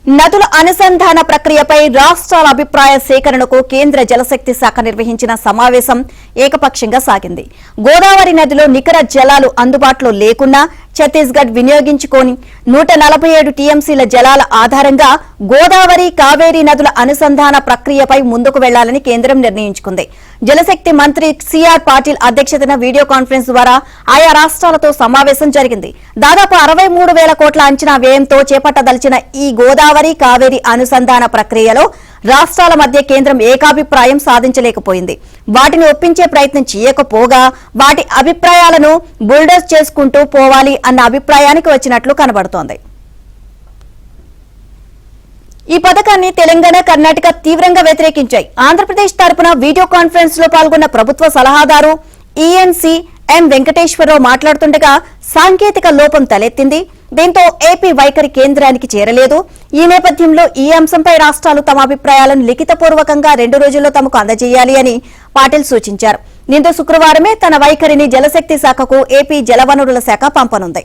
నదుల అనుసంధాన ప్రక్రియపై రాష్ట్రాల అభిప్రాయ సేకరణకు కేంద్ర జలశక్తి శాఖ నిర్వహించిన సమావేశం ఏకపక్షంగా సాగింది. గోదావరి నదిలో నికర జలాలు అందుబాటులో లేకున్నా ఛత్తీస్గఢ్ వినియోగించుకోని 147 టీఎంసీల జలాల ఆధారంగా గోదావరి, కావేరీ నదుల అనుసంధాన ప్రక్రియపై ముందుకు వెళ్లాలని కేంద్రం నిర్ణయించుకుంది. జలశక్తి మంత్రి సిఆర్ పాటిల్ అధ్యక్షతన వీడియో కాన్ఫరెన్స్ ద్వారా ఆయా రాష్ట్రాలతో సమావేశం జరిగింది. దాదాపు 63,000 కోట్ల అంచనా వ్యయంతో చేపట్టదలిచిన ఈ గోదావరి, కావేరీ అనుసంధాన ప్రక్రియలో రాష్ట్రాల మధ్య కేంద్రం ఏకాభిప్రాయం సాధించలేకపోయింది. వాటిని ఒప్పించే ప్రయత్నం చేయకపోగా వాటి అభిప్రాయాలను బుల్డోజ్ చేసుకుంటూ పోవాలి అన్న అభిప్రాయానికి వచ్చినట్లు కనబడుతోంది. ఈ పథకాన్ని తెలంగాణ, కర్ణాటక తీవ్రంగా వ్యతిరేకించాయి. ఆంధ్రప్రదేశ్ తరపున వీడియో కాన్ఫరెన్స్ లో పాల్గొన్న ప్రభుత్వ సలహాదారు ఈఎన్సీ ఎం వెంకటేశ్వరరావు మాట్లాడుతుండగా సాంకేతిక లోపం తలెత్తింది. దీంతో ఏపీ వైఖరి కేంద్రానికి చేరలేదు. ఈ నేపథ్యంలో ఈ అంశంపై రాష్ట్రాలు తమ అభిప్రాయాలను లిఖితపూర్వకంగా 2 రోజుల్లో తమకు అందజేయాలి అని పాటిల్ సూచించారు. దీంతో శుక్రవారమే తన వైఖరిని జలశక్తి శాఖకు ఏపీ జలవనరుల శాఖ పంపనుంది.